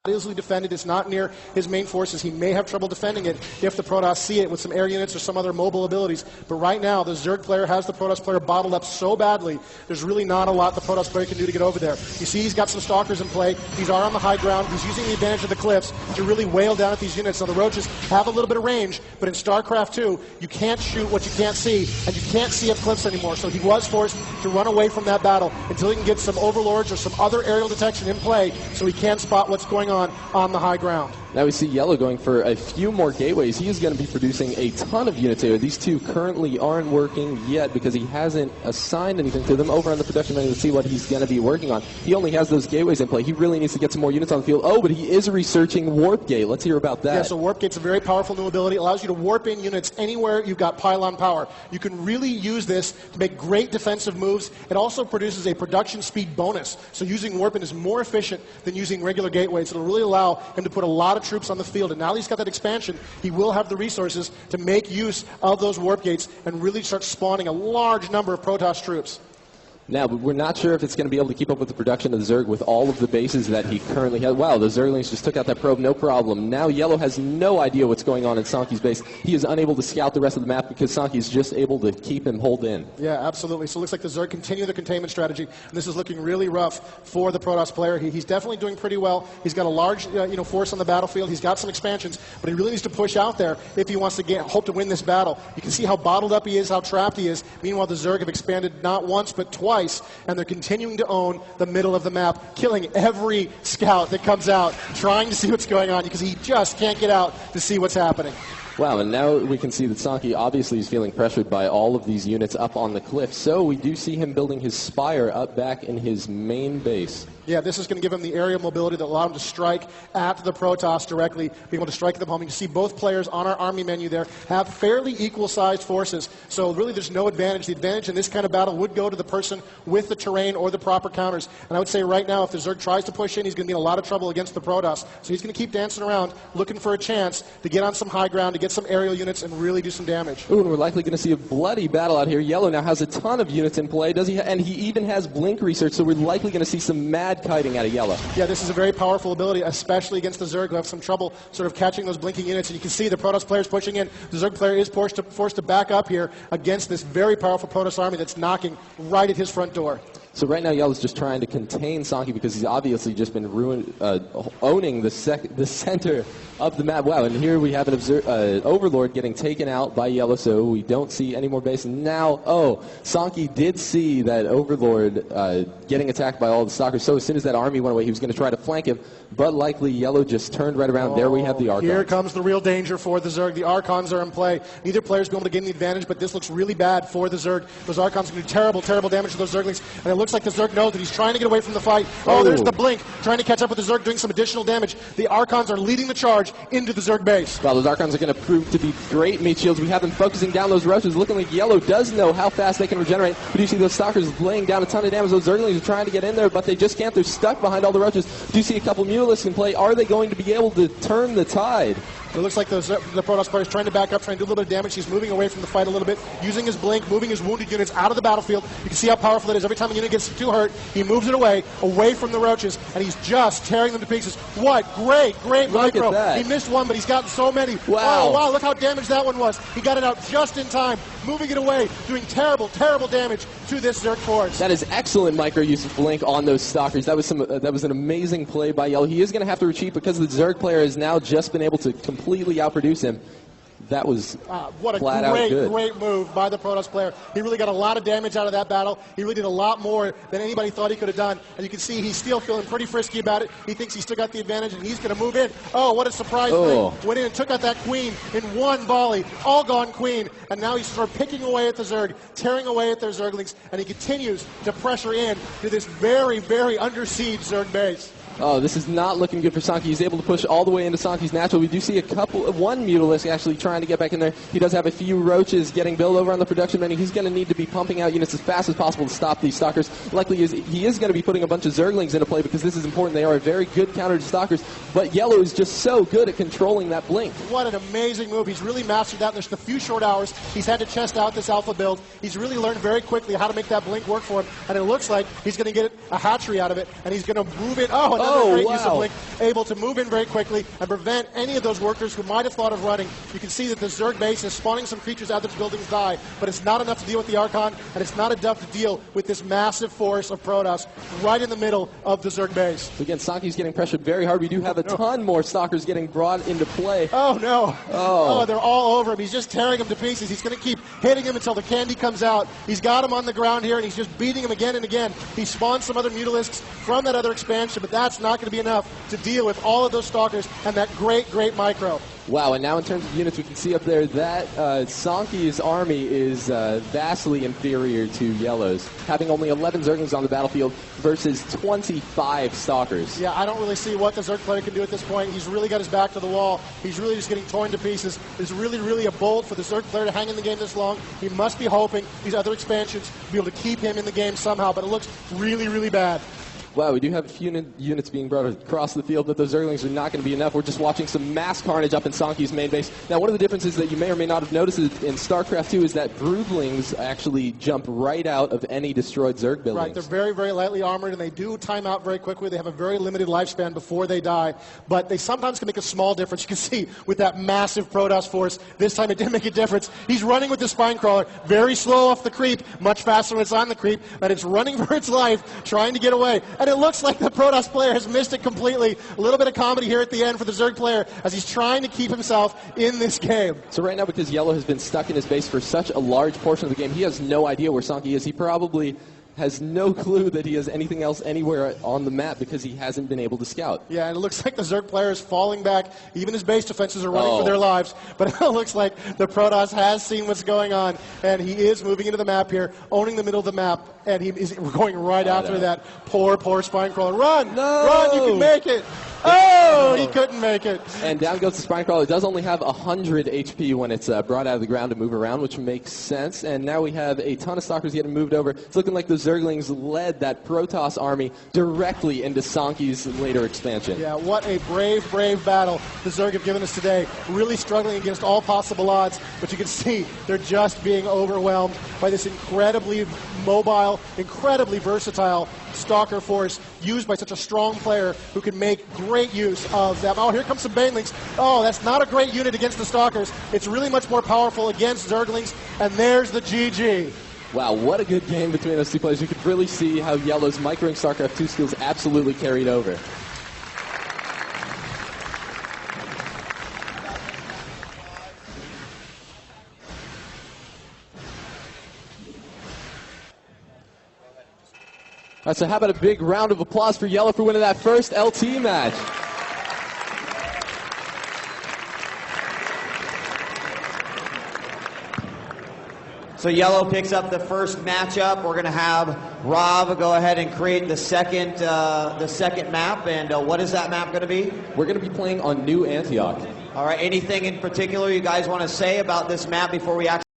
easily defended. It's not near his main forces. He may have trouble defending it if the Protoss see it with some air units or some other mobile abilities. But right now, the Zerg player has the Protoss player bottled up so badly, there's really not a lot the Protoss player can do to get over there. You see he's got some Stalkers in play. He's on the high ground. He's using the advantage of the cliffs to really wail down at these units. Now, the Roaches have a little bit of range, but in StarCraft 2, you can't shoot what you can't see, and you can't see up cliffs anymore. So he was forced to run away from that battle until he can get some Overlords or some other aerial detection in play so he can spot what's going on the high ground. Now we see Yellow going for a few more gateways. He is going to be producing a ton of units here. These two currently aren't working yet because he hasn't assigned anything to them. Over on the production menu to see what he's going to be working on. He only has those gateways in play. He really needs to get some more units on the field. Oh, but he is researching Warp Gate. Let's hear about that. Yeah, so Warp Gate's a very powerful new ability. It allows you to warp in units anywhere you've got pylon power. You can really use this to make great defensive moves. It also produces a production speed bonus. So using Warp-In is more efficient than using regular gateways. It'll really allow him to put a lot of troops on the field, and now that he's got that expansion, he will have the resources to make use of those warp gates and really start spawning a large number of Protoss troops. Now, but we're not sure if it's going to be able to keep up with the production of the Zerg with all of the bases that he currently has. Wow, the Zerglings just took out that probe, no problem. Now Yellow has no idea what's going on in Sanki's base. He is unable to scout the rest of the map because Sanki's just able to keep him holed in. Yeah, absolutely. So it looks like the Zerg continue the containment strategy, and this is looking really rough for the Protoss player. He's definitely doing pretty well. He's got a large force on the battlefield. He's got some expansions, but he really needs to push out there if he wants to hope to win this battle. You can see how bottled up he is, how trapped he is. Meanwhile, the Zerg have expanded not once but twice, and they're continuing to own the middle of the map, killing every scout that comes out, trying to see what's going on, because he just can't get out to see what's happening. Wow, and now we can see that Sanki obviously is feeling pressured by all of these units up on the cliff. So we do see him building his spire up back in his main base. Yeah, this is going to give him the aerial mobility that allow him to strike at the Protoss directly, be able to strike them home. You can see both players on our army menu there have fairly equal-sized forces, so really there's no advantage. The advantage in this kind of battle would go to the person with the terrain or the proper counters. And I would say right now, if the Zerg tries to push in, he's going to be in a lot of trouble against the Protoss. So he's going to keep dancing around, looking for a chance to get on some high ground, to get some aerial units and really do some damage. Ooh, and we're likely going to see a bloody battle out here. Yellow now has a ton of units in play, does he? And he even has blink research, so we're likely going to see some mad kiting out of Yellow. Yeah, this is a very powerful ability, especially against the Zerg, who have some trouble sort of catching those blinking units. And you can see the Protoss players pushing in. The Zerg player is forced to back up here against this very powerful Protoss army that's knocking right at his front door. So right now, Yellow's just trying to contain Sanki because he's obviously just been owning the center of the map. Wow, and here we have an Overlord getting taken out by Yellow, so we don't see any more base. And now, Sanki did see that Overlord getting attacked by all the Stalkers, so as soon as that army went away, he was going to try to flank him, but likely Yellow just turned right around. There we have the Archons. Here comes the real danger for the Zerg. The Archons are in play. Neither player's going to gain the advantage, but this looks really bad for the Zerg. Those Archons are going to do terrible, terrible damage to those Zerglings, and it looks like the Zerg knows that he's trying to get away from the fight. Oh, there's the blink, trying to catch up with the Zerg, doing some additional damage. The Archons are leading the charge into the Zerg base. Well, those Archons are going to prove to be great meat shields. We have them focusing down those Roaches, looking like Yellow does know how fast they can regenerate. But you see those Stalkers laying down a ton of damage. Those Zerglings are trying to get in there, but they just can't. They're stuck behind all the Roaches. Do you see a couple Mutalisks in play? Are they going to be able to turn the tide? It looks like the Protoss player is trying to back up, trying to do a little bit of damage. He's moving away from the fight a little bit, using his blink, moving his wounded units out of the battlefield. You can see how powerful it is. Every time a unit gets too hurt, he moves it away from the Roaches, and he's just tearing them to pieces. What great micro. He missed one, but he's gotten so many. Wow. Oh, wow, look how damaged that one was. He got it out just in time, moving it away, doing terrible damage to this Zerg force. That is excellent micro use of blink on those Stalkers. That was an amazing play by Yellow. He is going to have to retreat because the Zerg player has now just been able to completely outproduce him. That was what a great move by the Protoss player. He really got a lot of damage out of that battle. He really did a lot more than anybody thought he could have done. And you can see he's still feeling pretty frisky about it. He thinks he's still got the advantage, and he's going to move in. Oh, what a surprise thing. Went in and took out that Queen in one volley. All gone Queen. And now he's sort of picking away at the Zerg, tearing away at their Zerglings, and he continues to pressure in to this very, very under siege Zerg base. Oh, this is not looking good for Sanki. He's able to push all the way into Sanki's natural. We do see one Mutalisk actually trying to get back in there. He does have a few Roaches getting built over on the production menu. He's going to need to be pumping out units as fast as possible to stop these Stalkers. Likely he is going to be putting a bunch of Zerglings into play because this is important. They are a very good counter to Stalkers, but Yellow is just so good at controlling that blink. What an amazing move. He's really mastered that in just a few short hours. He's had to test out this alpha build. He's really learned very quickly how to make that blink work for him, and it looks like he's going to get a hatchery out of it, and he's going to move it. Oh, another great use of wow. Blink, able to move in very quickly and prevent any of those workers who might have thought of running. You can see that the Zerg base is spawning some creatures out those buildings die, but it's not enough to deal with the Archon, and it's not enough to deal with this massive force of Protoss right in the middle of the Zerg base. So again, Sanki's getting pressured very hard. We do have a ton more Stalkers getting brought into play. Oh, no. Oh. They're all over him. He's just tearing him to pieces. He's going to keep hitting him until the candy comes out. He's got him on the ground here, and he's just beating him again and again. He spawned some other Mutalisks from that other expansion, but that's not going to be enough to deal with all of those Stalkers and that great, great micro. Wow, and now in terms of units, we can see up there that Sanki's army is vastly inferior to Yellow's, having only 11 Zerglings on the battlefield versus 25 Stalkers. Yeah, I don't really see what the Zerg player can do at this point. He's really got his back to the wall. He's really just getting torn to pieces. It's really, really a bold for the Zerg player to hang in the game this long. He must be hoping these other expansions will be able to keep him in the game somehow, but it looks really, really bad. Wow, we do have a few units being brought across the field, but those Zerglings are not going to be enough. We're just watching some mass carnage up in Sanki's main base. Now, one of the differences that you may or may not have noticed in StarCraft 2 is that Broodlings actually jump right out of any destroyed Zerg buildings. Right, they're very, very lightly armored, and they do time out very quickly. They have a very limited lifespan before they die, but they sometimes can make a small difference. You can see with that massive Protoss force, this time it didn't make a difference. He's running with the Spine Crawler, very slow off the creep, much faster when it's on the creep, but it's running for its life, trying to get away. And it looks like the Protoss player has missed it completely. A little bit of comedy here at the end for the Zerg player as he's trying to keep himself in this game. So right now, because Yellow has been stuck in his base for such a large portion of the game, he has no idea where Sanki is. He probably has no clue that he has anything else anywhere on the map because he hasn't been able to scout. Yeah, and it looks like the Zerg player is falling back. Even his base defenses are running for their lives. But it looks like the Protoss has seen what's going on, and he is moving into the map here, owning the middle of the map, and he is going right after that poor, poor Spine Crawler. Run! No! Run! You can make it! Oh, he couldn't make it. And down goes the Spine Crawler. It does only have 100 HP when it's brought out of the ground to move around, which makes sense. And now we have a ton of Stalkers getting moved over. It's looking like the Zerglings led that Protoss army directly into Sanki's later expansion. Yeah, what a brave, brave battle the Zerg have given us today. Really struggling against all possible odds, but you can see they're just being overwhelmed by this incredibly mobile, incredibly versatile Stalker force used by such a strong player who can make great use of them. Oh, here comes some Banelings. Oh, that's not a great unit against the Stalkers. It's really much more powerful against Zerglings, and there's the GG. Wow, what a good game between those two players. You could really see how Yellow's microing StarCraft 2 skills absolutely carried over. All right, so how about a big round of applause for Yellow for winning that first LT match? So Yellow picks up the first matchup. We're going to have Rob go ahead and create the second map. And what is that map going to be? We're going to be playing on New Antioch. All right. Anything in particular you guys want to say about this map before we actually